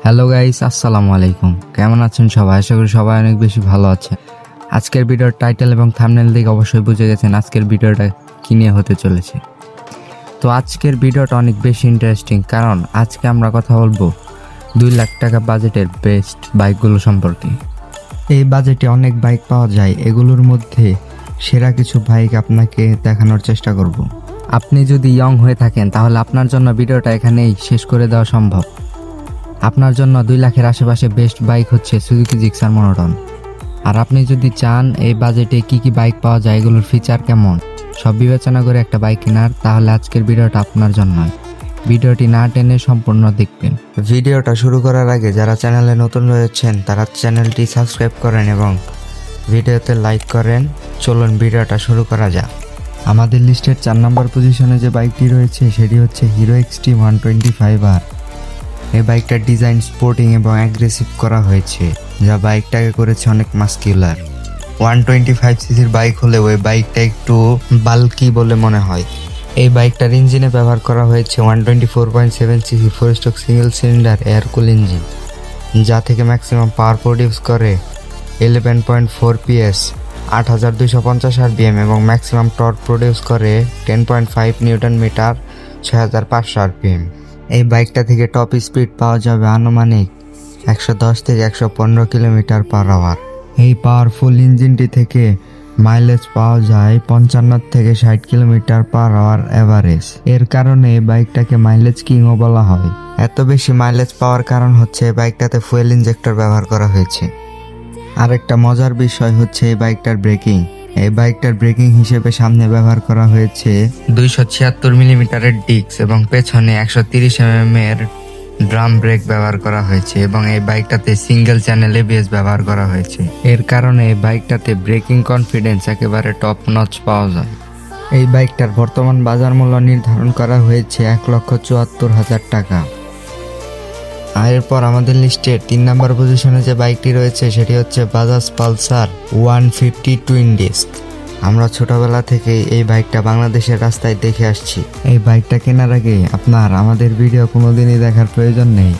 Hello guys, আসসালামু আলাইকুম। কেমন আছেন সবাই? আশা করি সবাই অনেক বেশি ভালো আছে। আজকের ভিডিওর টাইটেল এবং থাম্বনেল দেখে অবশ্যই বুঝে গেছেন আজকের ভিডিওটা কী নিয়ে হতে চলেছে। তো আজকের ভিডিওটা অনেক বেশি ইন্টারেস্টিং, কারণ আজকে আমরা কথা বলবো 2 লাখ টাকা বাজেটের বেস্ট বাইকগুলো সম্পর্কে। এই বাজেটে অনেক বাইক পাওয়া যায়, এগুলোর মধ্যে সেরা কিছু বাইক আপনাকে দেখানোর চেষ্টা করব। আপনি যদি ইয়ং হয়ে থাকেন তাহলে আপনার জন্য ভিডিওটা এখানেই শেষ করে দেওয়া সম্ভব। আপনার জন্য 2 লাখের আশেপাশে বেস্ট বাইক হচ্ছে সুজুকি জিক্সার মনোটন। আর আপনি যদি চান এই বাজেটে কি কি বাইক পাওয়া যায়, এগুলোর ফিচার কেমন, সব বিবেচনা করে একটা বাইক কেনার, তাহলে আজকের ভিডিওটা আপনার জন্য। ভিডিওটি না টেনে সম্পূর্ণ দেখবেন। ভিডিওটা শুরু করার আগে যারা চ্যানেলে নতুন রয়েছেন তারা চ্যানেলটি সাবস্ক্রাইব করেন এবং ভিডিওতে লাইক করেন। চলুন ভিডিওটা শুরু করা যাক। আমাদের লিস্টের 4 নম্বর পজিশনে যে বাইকটি রয়েছে সেটি হচ্ছে হিরো এক্সট্রিম 125R। এই বাইকটার ডিজাইন স্পোর্টিং এবং অ্যাগ্রেসিভ করা হয়েছে, যা বাইকটাকে করেছে অনেক মাস্কিউলার। 125 সিসির বাইক হলেও এই বাইকটা একটু বাল্কি বলে মনে হয়। এই বাইকটার ইঞ্জিনে ব্যবহার করা হয়েছে 124.7 CC 4 stroke single cylinder air কুল ইঞ্জিন, যা থেকে ম্যাক্সিমাম পাওয়ার প্রডিউস করে 11.4 PS, 8250 RPM এবং ম্যাক্সিমাম টর্ক প্রডিউস করে 10.5 নিউটন মিটার, 6500 RPM। এই বাইকটা থেকে টপ স্পিড পাওয়া যাবে আনুমানিক 110 থেকে 115 কিলোমিটার পার আওয়ার। এই পাওয়ারফুল ইঞ্জিনটি থেকে মাইলেজ পাওয়া যায় 55 থেকে 60 কিলোমিটার পার আওয়ার এভারেজ। এর কারণে এই বাইকটাকে মাইলেজ কিংও বলা হয়। এত বেশি মাইলেজ পাওয়ার কারণ হচ্ছে এই বাইকটাতে ফুয়েল ইনজেক্টর ব্যবহার করা হয়েছে। আরেকটা মজার বিষয় হচ্ছে এই বাইকটার ব্রেকিং। এই বাইকটার ব্রেকিং হিসেবে সামনে ব্যবহার করা হয়েছে 276 মিলিমিটারের ডিস্ক এবং পেছনে 130 mm এর ড্রাম ব্রেক ব্যবহার করা হয়েছে এবং এই বাইকটাতে সিঙ্গেল চ্যানেল ABS ব্যবহার করা হয়েছে। এর কারণে এই বাইকটাতে ব্রেকিং কনফিডেন্স একেবারে টপ নচ পাওয়া যায়। এই বাইকটার বর্তমান বাজার মূল্য নির্ধারণ করা হয়েছে 1,74,000 টাকা। আর এরপর আমাদের লিস্টের 3 নম্বর পজিশনে যে বাইকটি রয়েছে সেটি হচ্ছে বাজাজ পালসার 150 টুইন ডিস্ক। আমরা ছোটবেলা থেকে এই বাইকটা বাংলাদেশের রাস্তায় দেখে আসছি। এই বাইকটা কেনার আগে আপনার আমাদের ভিডিও কোনোদিনই দেখার প্রয়োজন নেই।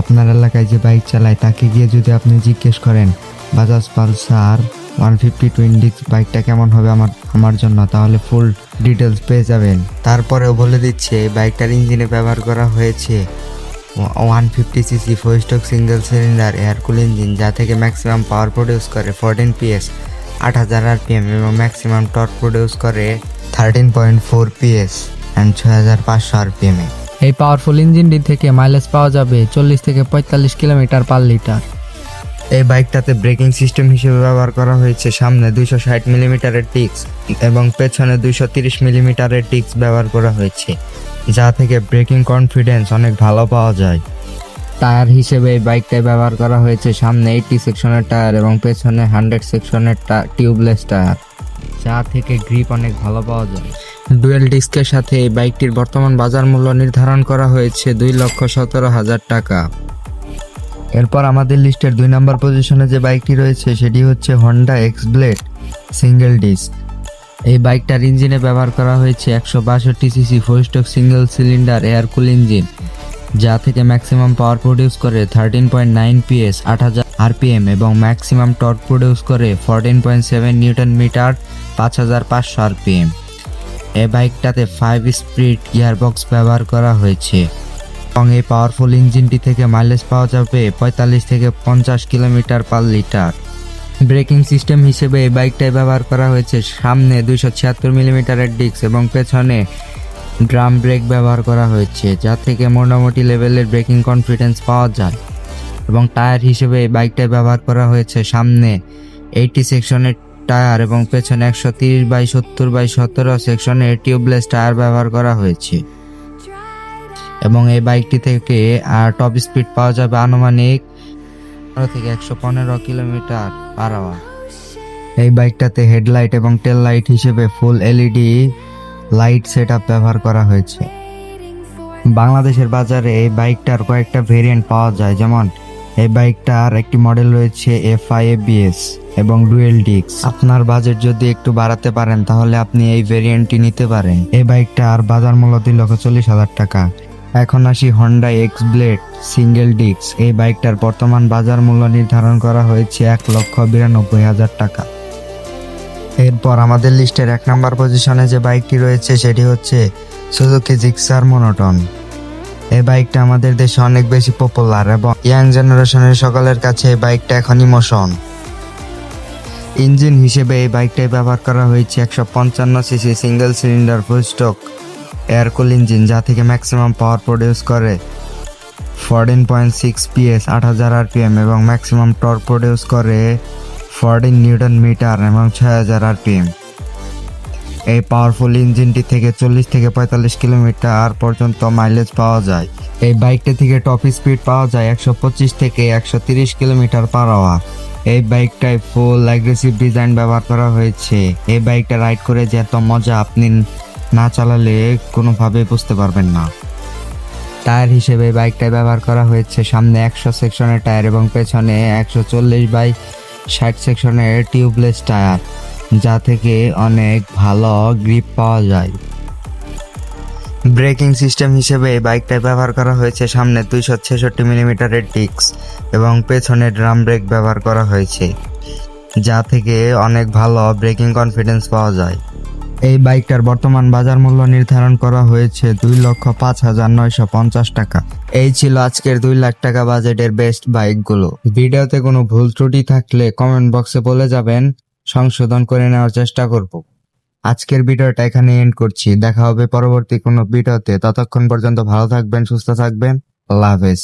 আপনার এলাকায় যে বাইক চালায় তাকে গিয়ে যদি আপনি জিজ্ঞেস করেন বাজাজ পালসার 150 টুইন ডিস্ক বাইকটা কেমন হবে আমার জন্য, তাহলে ফুল ডিটেলস পেয়ে যাবেন। তারপরেও বলে দিচ্ছে এই বাইকটার ইঞ্জিনে ব্যবহার করা হয়েছে 150 CC 4 stroke single cylinder air কুল ইঞ্জিন, যা থেকে ম্যাক্সিমাম পাওয়ার প্রডিউস করে 14 PS, 8000 RPM এবং ম্যাক্সিমাম টর্ক প্রডিউস করে 13.4 PS অ্যান্ড 6500 RPM। এই পাওয়ারফুল ইঞ্জিনটি থেকে মাইলেজ পাওয়া যাবে 40 থেকে 45 কিলোমিটার পার লিটার। এই বাইকটাতে ব্রেকিং সিস্টেম হিসেবে ব্যবহার করা হয়েছে সামনে 260 মিলিমিটারের ডিস্ক এবং পেছনে 230 মিলিমিটারের ডিস্ক ব্যবহার করা হয়েছে, যা থেকে ব্রেকিং কনফিডেন্স অনেক ভালো পাওয়া যায়। টায়ার হিসেবে এই বাইকটায় ব্যবহার করা হয়েছে সামনে 80 সেকশনের টায়ার এবং পেছনে 100 সেকশনের টিউবলেস টায়ার, যা থেকে গ্রিপ অনেক ভালো পাওয়া যায়। ডুয়েল ডিস্কের সাথে এই বাইকটির বর্তমান বাজার মূল্য নির্ধারণ করা হয়েছে 2,17,000 টাকা। এরপর আমাদের লিস্টের 2 নম্বর পজিশনে যে বাইকটি রয়েছে সেটি হচ্ছে হন্ডা এক্স-ব্লেড সিঙ্গেল ডিস্ক। এই বাইকটার ইঞ্জিনে ব্যবহার করা হয়েছে 162 CC 4 stroke single cylinder air কুল ইঞ্জিন, যা থেকে ম্যাক্সিমাম পাওয়ার প্রডিউস করে 13.9 PS, 8000 RPM এবং ম্যাক্সিমাম টর্ক প্রডিউস করে 14.7 নিউটন মিটার, 5500 RPM। এই বাইকটাতে 5 স্পিড গিয়ারবক্স ব্যবহার করা হয়েছে এবং এই পাওয়ারফুল ইঞ্জিনটি থেকে মাইলেজ পাওয়া যাবে 45 থেকে 50 kilometre per litre. Braking system হিসেবে এই বাইকটায় ব্যবহার করা হয়েছে সামনে 276 মিলিমিটারের ডিস্ক এবং পেছনে ড্রাম ব্রেক ব্যবহার করা হয়েছে, যা থেকে মোটামুটি লেভেলের ব্রেকিং কনফিডেন্স পাওয়া যায়। এবং টায়ার হিসেবে এই বাইকটায় ব্যবহার করা হয়েছে সামনে 80 সেকশনের টায়ার এবং পেছনে 130/70/17 সেকশনের টিউবলেস টায়ার ব্যবহার করা হয়েছে এবং এই বাইকটি থেকে টপ স্পিড পাওয়া যাবে আনুমানিক 15 থেকে 115 কিলোমিটার পার আওয়ার। এই বাইকটাতে হেডলাইট এবং টেল লাইট হিসেবে ফুল LED লাইট সেটআপ ব্যবহার করা হয়েছে। বাংলাদেশের বাজারে এই বাইকটার কয়েকটা ভেরিয়েন্ট পাওয়া যায়, যেমন এই বাইকটার একটি মডেল রয়েছে FI ABS এবং ডুয়েল ডিস্ক। আপনার বাজেট যদি একটু বাড়াতে পারেন তাহলে আপনি এই ভেরিয়েন্টটি নিতে পারেন। এই বাইকটার বাজার মূল্য 2,40,000 টাকা। এখন আসি Honda x blade single disc. এই বাইকটার বর্তমান বাজার মূল্য নির্ধারণ করা হয়েছে 1,92,000 টাকা। এরপর আমাদের লিস্টের 1 নম্বর পজিশনে যে বাইকটি রয়েছে সেটি হচ্ছে সুজুকি জিক্সার মনোটন। এই বাইকটা আমাদের দেশে অনেক বেশি পপুলার এবং ইয়াং জেনারেশনের সকলের কাছে এই বাইকটা এখন ইমোশন। ইঞ্জিন হিসেবে এই বাইকটাই ব্যবহার করা হয়েছে 155 সিসি সিঙ্গেল সিলিন্ডার ফুল স্ট্রোক এয়ার কুল ইঞ্জিন, যা থেকে ম্যাক্সিমাম পাওয়ার প্রডিউস করে 14.6 PS 8000 RPM এবং ম্যাক্সিমাম টর্ক প্রডিউস করে 14 নিউটন মিটার এবং 6000 RPM। এই পাওয়ারফুল ইঞ্জিনটি থেকে 40 থেকে 45 কিলোমিটার পর্যন্ত মাইলেজ পাওয়া যায়। এই বাইকটি থেকে টপ স্পিড পাওয়া যায় 125 থেকে 130 কিলোমিটার পার আওয়ার। এই বাইকটায় ফুল অ্যাগ্রেসিভ ডিজাইন ব্যবহার করা হয়েছে। এই বাইকটা রাইড করে যে এত মজা আপনি না চালালে কোনোভাবে বুঝতে পারবেন না। টায়ার হিসেবে এই বাইকটায় ব্যবহার করা হয়েছে সামনে 100 সেকশনের টায়ার এবং পেছনে 140/60 সেকশনের টিউবলেস টায়ার, যা থেকে অনেক ভালো গ্রিপ পাওয়া যায়। ব্রেকিং সিস্টেম হিসেবে এই বাইকটায় ব্যবহার করা হয়েছে সামনে 266 মিলিমিটারের ডিস্ক এবং পেছনে ড্রাম ব্রেক ব্যবহার করা হয়েছে, যা থেকে অনেক ভালো ব্রেকিং কনফিডেন্স পাওয়া যায়। এই বাইকটার বর্তমান বাজার মূল্য নির্ধারণ করা হয়েছে 2,05,950 টাকা। এই ছিল আজকের 2 লাখ টাকা বাজেটের বেস্ট বাইকগুলো। ভিডিওতে কোনো ভুল ত্রুটি থাকলে কমেন্ট বক্সে বলে যাবেন, সংশোধন করে নেওয়ার চেষ্টা করব। আজকের ভিডিওটা এখানে এন্ড করছি। দেখা হবে পরবর্তী কোনো ভিডিওতে। ততক্ষণ পর্যন্ত ভালো থাকবেন, সুস্থ থাকবেন। আল্লাহ হাফেজ।